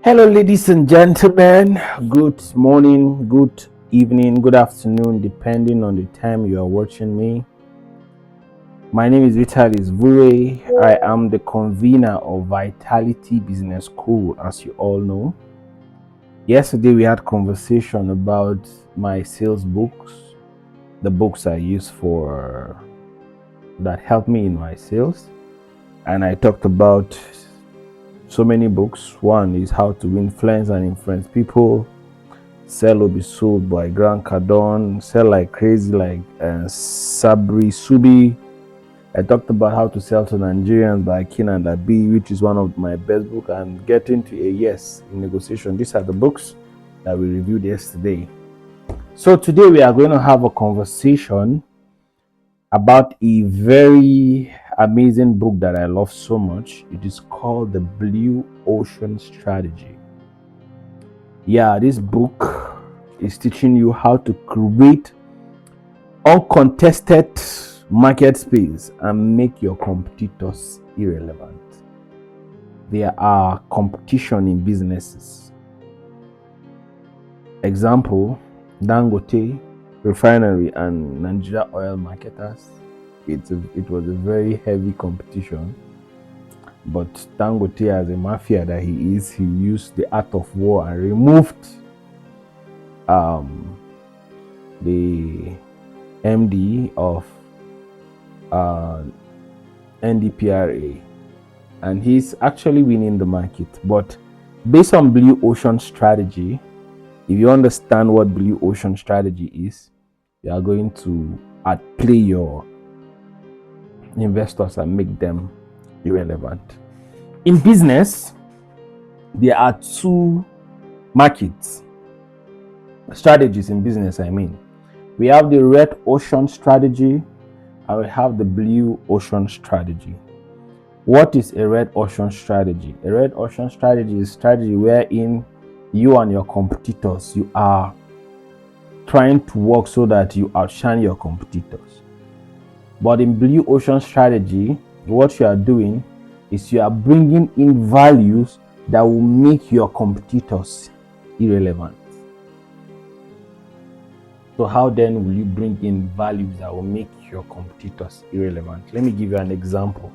Hello, ladies and gentlemen. Good morning, good evening, good afternoon, depending on the time you are watching me. My name is Vitalis Vurey. I am the convener of Vitality Business School, as you all know. Yesterday, we had conversation about my sales books, the books I use for that help me in my sales, and I talked about so many books. One is How to Influence and Influence People, Sell or Be Sold by Grant Cardone, Sell Like Crazy like Sabri Subi. I talked about How to Sell to Nigerians by Kinan Labi, which is one of my best books, and Getting to a Yes in Negotiation. These are the books that we reviewed yesterday. So today we are going to have a conversation about a very amazing book that I love so much. It is called The Blue Ocean Strategy. Yeah, this book is teaching you how to create uncontested market space and make your competitors irrelevant. There are competition in businesses. Example, Dangote Refinery and Nigeria oil marketers. It was a very heavy competition, but Dangote, as a mafia that he is, he used the art of war and removed the MD of NDPRA, and he's actually winning the market. But based on Blue Ocean Strategy, if you understand what Blue Ocean Strategy is, you are going to outplay your investors and make them irrelevant. In business, there are two markets strategies in business. We have the red ocean strategy and we have the blue ocean strategy. What is a red ocean strategy? A red ocean strategy is a strategy wherein you and your competitors, you are trying to work so that you outshine your competitors. But in blue ocean strategy, what you are doing is you are bringing in values that will make your competitors irrelevant. So how then will you bring in values that will make your competitors irrelevant? Let me give you an example.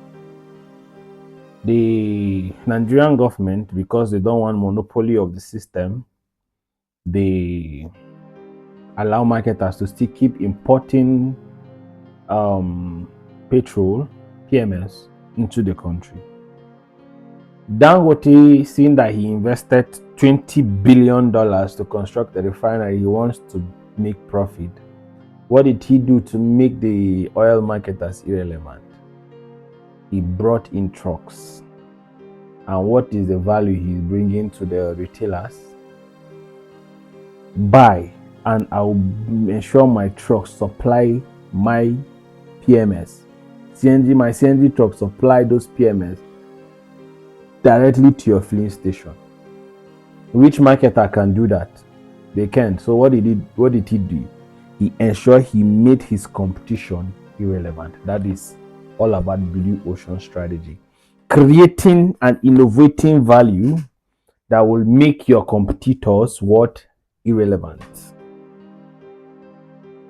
The Nigerian government, because they don't want monopoly of the system, they allow marketers to still keep importing petrol, PMS, into the country. Dangote, seeing that he invested $20 billion to construct a refinery, he wants to make profit. What did he do to make the oil marketers irrelevant? He brought in trucks. And what is the value he's bringing to the retailers? Buy, and I'll ensure my trucks supply my PMS. My CNG trucks supply those PMS directly to your filling station. Which marketer can do that? They can't. So what did he do? He ensured he made his competition irrelevant. That is all about blue ocean strategy. Creating and innovating value that will make your competitors irrelevant.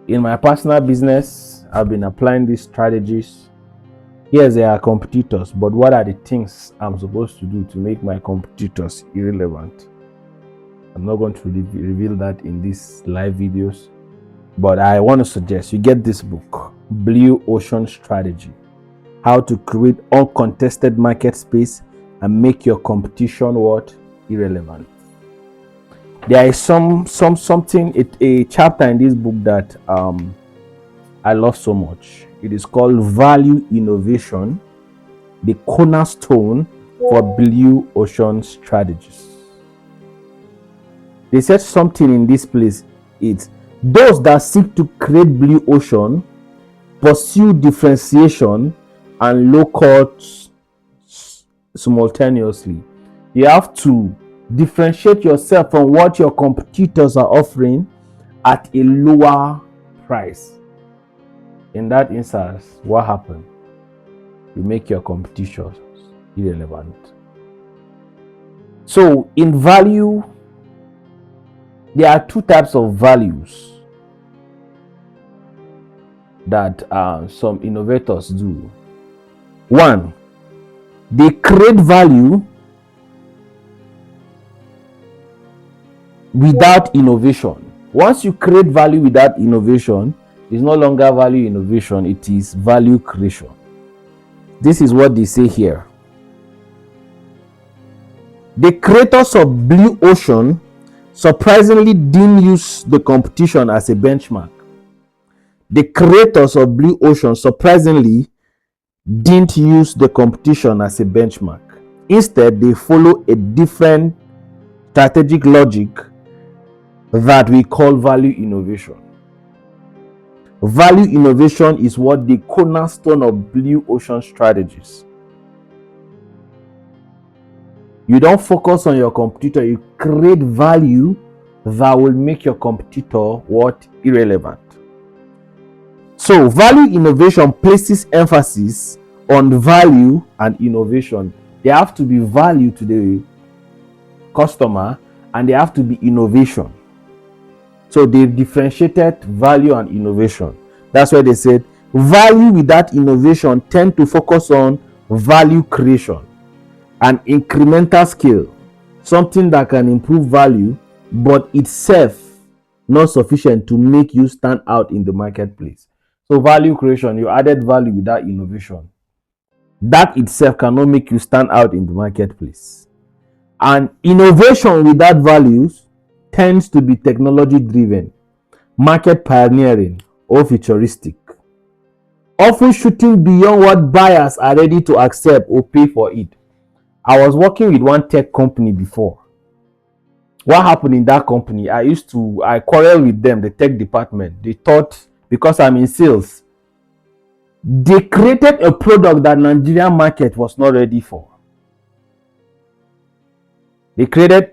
In my personal business, I've been applying these strategies. Yes, there are competitors, but what are the things I'm supposed to do to make my competitors irrelevant? I'm not going to reveal that in these live videos, but I want to suggest you get this book, Blue Ocean Strategy: How to Create Uncontested Market Space and Make Your Competition irrelevant. There is a chapter in this book that I love so much. It is called Value Innovation, the cornerstone for Blue Ocean Strategies. They said something in this place. It's those that seek to create blue ocean pursue differentiation and low cost simultaneously. You have to differentiate yourself from what your competitors are offering at a lower price. In that instance, what happened? You make your competitors irrelevant. So in value, there are two types of values that some innovators do. One, they create value without innovation. Once you create value without innovation, it's no longer value innovation, it is value creation. This is what they say here. The creators of Blue Ocean surprisingly didn't use the competition as a benchmark. The creators of Blue Ocean surprisingly didn't use the competition as a benchmark. Instead, they follow a different strategic logic that we call value innovation. Value innovation is what the cornerstone of Blue Ocean strategies. You don't focus on your competitor, you create value that will make your competitor what? Irrelevant. So value innovation places emphasis on value and innovation. They have to be value to the customer and they have to be innovation. So they differentiated value and innovation. That's why they said value without innovation tend to focus on value creation and incremental scale, something that can improve value but itself not sufficient to make you stand out in the marketplace. So value creation, you added value without innovation. That itself cannot make you stand out in the marketplace. And innovation without values tends to be technology driven, market pioneering, or futuristic, often shooting beyond what buyers are ready to accept or pay for it. I was working with one tech company before. What happened in that company? I quarreled with them, the tech department. They thought because I'm in sales, they created a product that Nigerian market was not ready for. They created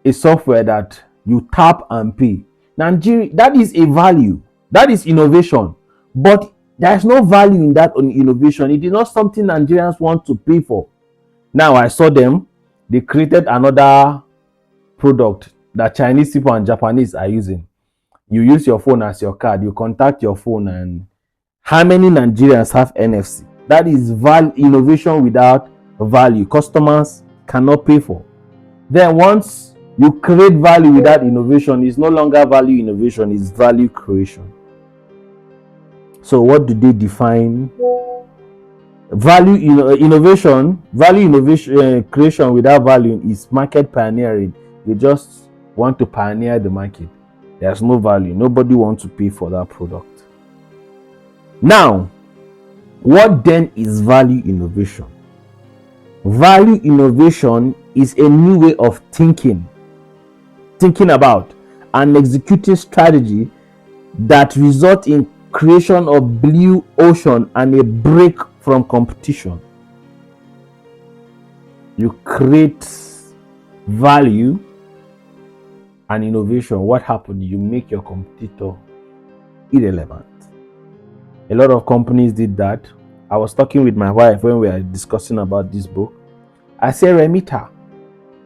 a software that you tap and pay. Nigeria, that is a value, that is innovation, but there's no value in that innovation. It is not something Nigerians want to pay for. Now I saw them, they created another product that Chinese people and Japanese are using. You use your phone as your card, you contact your phone, and how many Nigerians have NFC? That is innovation without value. Customers cannot pay for. Then once you create value without innovation, it's no longer value innovation, it's value creation. So what do they define? Value innovation, value innovation creation without value is market pioneering. You just want to pioneer the market. There's no value. Nobody wants to pay for that product. Now, what then is value innovation? Value innovation is a new way of thinking about and executing strategy that result in creation of blue ocean and a break from competition. You create value and innovation. What happened? You make your competitor irrelevant. A lot of companies did that. I was talking with my wife when we were discussing about this book. I said, Remita,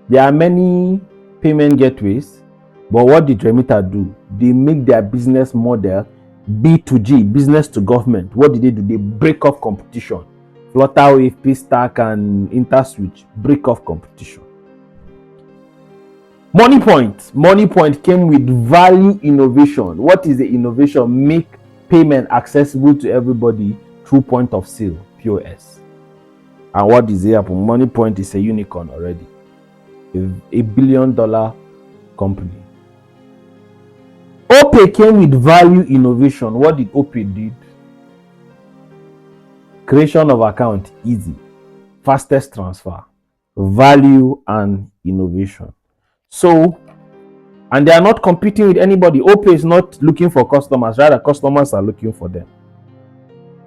there are many payment gateways, but what did Remita do? They make their business model B2G, business to government. What did they do? They break off competition. Flutterwave, Paystack, and InterSwitch break off competition. Money Point came with value innovation. What is the innovation? Make payment accessible to everybody through point of sale, POS. And what is it happen? Money Point is a unicorn already, a $1 billion company. OPay came with value innovation. What did OPay do? Creation of account, easy, fastest transfer, value and innovation. So, and they are not competing with anybody. OPay is not looking for customers, rather customers are looking for them.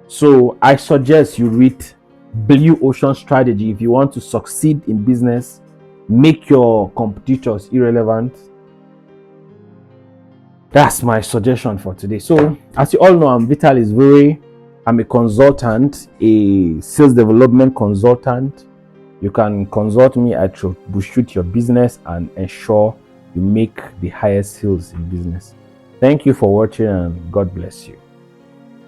So I suggest you read Blue Ocean Strategy if you want to succeed in business, make your competitors irrelevant. That's my suggestion for today. So as you all know, I'm Vitalis Vurey. I'm a consultant, a sales development consultant. You can consult me. I troubleshoot your business and ensure you make the highest sales in business. Thank you for watching and God bless you.